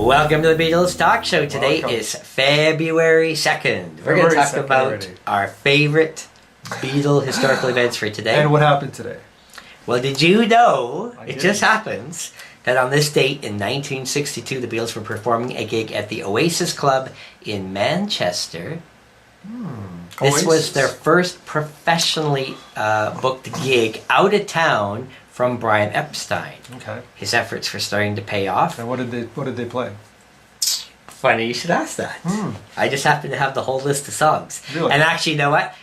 Welcome to the Beatles Talk Show. Today is February 2nd. We're going to talk about our favorite Beatle historical events for today. And what happened today? Well, did you know, it just happens, that on this date in 1962, the Beatles were performing a gig at the Oasis Club in Manchester. This was their first professionally booked gig out of town from Brian Epstein. Okay. His efforts were starting to pay off. And what did they play? Funny you should ask that. I just happen to have the whole list of songs. Really? And actually, you know what?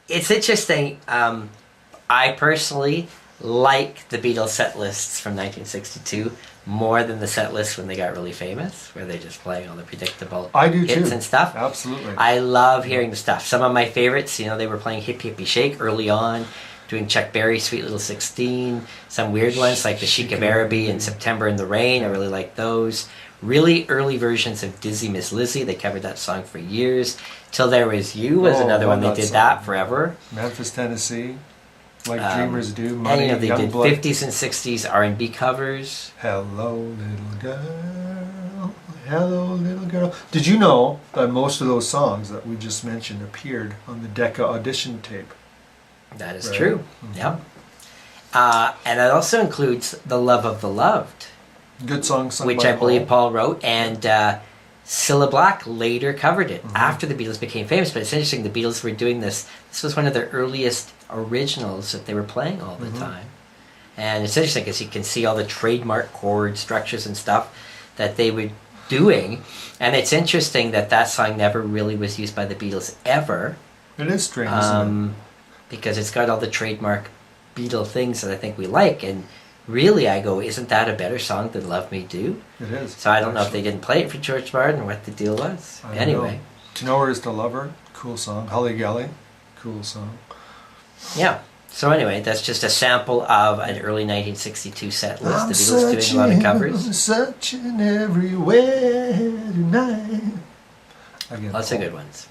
It's interesting. I personally like the Beatles set lists from 1962 more than the set lists when they got really famous, where they're just playing all the predictable hits and stuff. Absolutely. I love hearing the stuff. Some of my favorites, they were playing Hippie Hippie Shake early on, doing Chuck Berry's Sweet Little 16, some weird ones like the Chic of Araby and September in the Rain. I really like those. Really early versions of Dizzy Miss Lizzy. They covered that song for years. Till There Was You was another one. They did that forever. Memphis, Tennessee, like Dreamers Do. Money, and they did 50s and 60s R&B covers. Hello, little girl. Hello, little girl. Did you know that most of those songs that we just mentioned appeared on the Decca audition tape? That is true. Yep. And that also includes The Love of the Loved. Good song sung which by I believe Paul wrote, and Cilla Black later covered it after the Beatles became famous. But it's interesting, the Beatles were doing this. This was one of their earliest originals that they were playing all the time. And it's interesting because you can see all the trademark chord structures and stuff that they were doing. And it's interesting that that song never really was used by the Beatles ever. It is strange, isn't it? Because it's got all the trademark Beatle things that I think we like. And really, I go, isn't that a better song than Love Me Do? It is. So I don't know if they didn't play it for George Martin or what the deal was. Anyway. To Know Her Is to Love Her, cool song. Holly Galley, cool song. Yeah. So anyway, that's just a sample of an early 1962 set list. The Beatles doing a lot of covers. I'm searching everywhere tonight. Again, lots of good ones.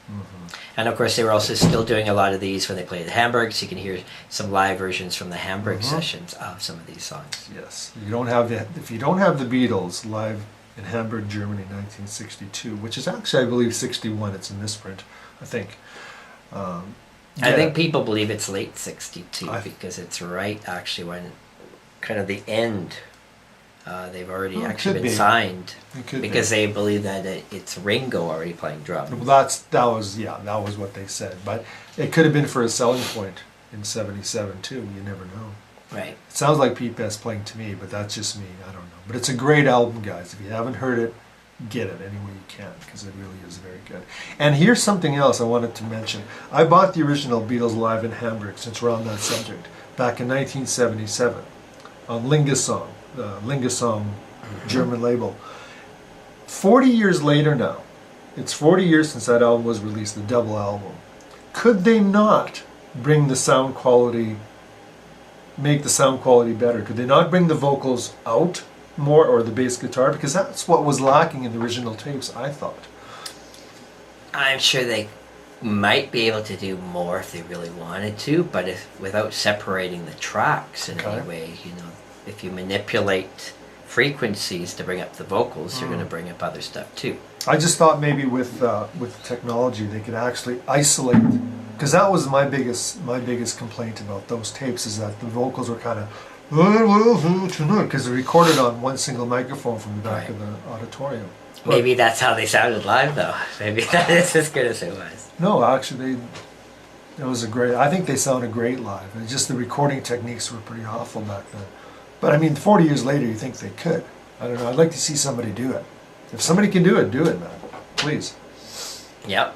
And of course, they were also still doing a lot of these when they played at Hamburg, so you can hear some live versions from the Hamburg sessions of some of these songs. Yes. If you don't have the Beatles live in Hamburg, Germany, 1962, which is actually, I believe, 61. It's in this print, I think. I think people believe it's late 62 because it's right actually when kind of the end. They've already actually been signed because they believe that it's Ringo already playing drums. Well, that was what they said. But it could have been for a selling point in '77 too. You never know. Right. It sounds like Pete Best playing to me, but that's just me. I don't know. But it's a great album, guys. If you haven't heard it, get it any way you can because it really is very good. And here's something else I wanted to mention. I bought the original Beatles Live in Hamburg, since we're on that subject, back in 1977 on Lingesong. Lingesong German label. 40 years later now, it's 40 years since that album was released, the double album. Could they not bring the sound quality, make the sound quality better? Could they not bring the vocals out more, or the bass guitar? Because that's what was lacking in the original tapes, I thought. I'm sure they might be able to do more if they really wanted to, but without separating the tracks in any way, if you manipulate frequencies to bring up the vocals, you're going to bring up other stuff too. I just thought maybe with technology they could actually isolate, because that was my biggest complaint about those tapes, is that the vocals were kind of because they're recorded on one single microphone from the back of the auditorium. Maybe that's how they sounded live, though. Maybe that is as good as it was. No, actually, I think they sounded great live. And just the recording techniques were pretty awful back then. But I mean, 40 years later, you think they could. I don't know. I'd like to see somebody do it. If somebody can do it, man. Please. Yep.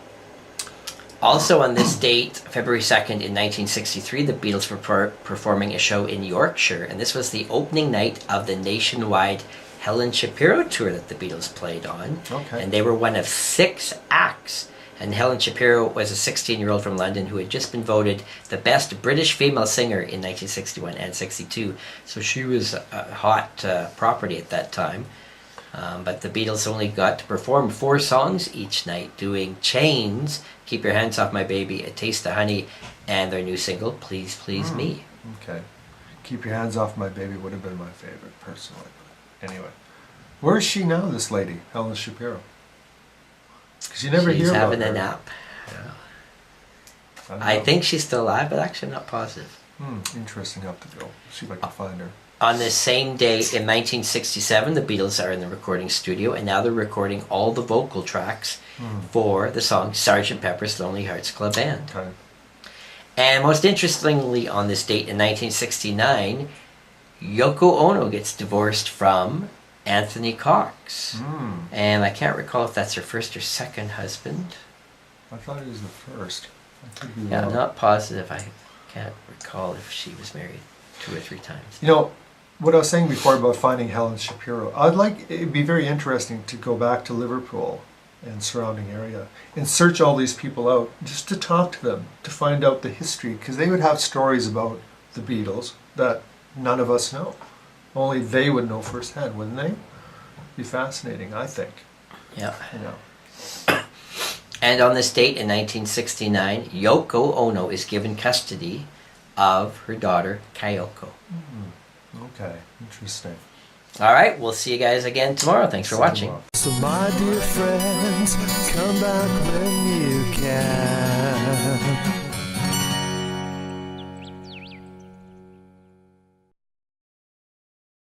Also on this date, February 2nd in 1963, the Beatles were performing a show in Yorkshire. And this was the opening night of the nationwide Helen Shapiro tour that the Beatles played on. Okay. And they were one of 6 acts. And Helen Shapiro was a 16-year-old from London who had just been voted the best British female singer in 1961 and 62. So she was a hot property at that time. But the Beatles only got to perform 4 songs each night, doing Chains, Keep Your Hands Off My Baby, A Taste of Honey, and their new single, Please Please Me. Okay. Keep Your Hands Off My Baby would have been my favorite, personally. Anyway. Where is she now, this lady, Helen Shapiro? Because you never She's hear about having her. a nap. don't I know. think she's still alive, but actually I'm not positive. Interesting. I'll have to go see if I can find her. On this same day in 1967, the Beatles are in the recording studio, and now they're recording all the vocal tracks for the song Sgt. Pepper's Lonely Hearts Club Band. Okay. And most interestingly, on this date in 1969, Yoko Ono gets divorced from Anthony Cox. And I can't recall if that's her first or second husband. I thought he was the first. I could be Yeah, wrong. I'm not positive. I can't recall if she was married 2 or 3 times. You know, what I was saying before about finding Helen Shapiro, it'd be very interesting to go back to Liverpool and surrounding area and search all these people out, just to talk to them, to find out the history, because they would have stories about the Beatles that none of us know. Only they would know firsthand, wouldn't they? Be fascinating, I think. Yeah. You know. And on this date in 1969, Yoko Ono is given custody of her daughter, Kyoko. Okay, interesting. All right, we'll see you guys again tomorrow. Thanks for watching. Tomorrow. So my dear friends, come back when you can.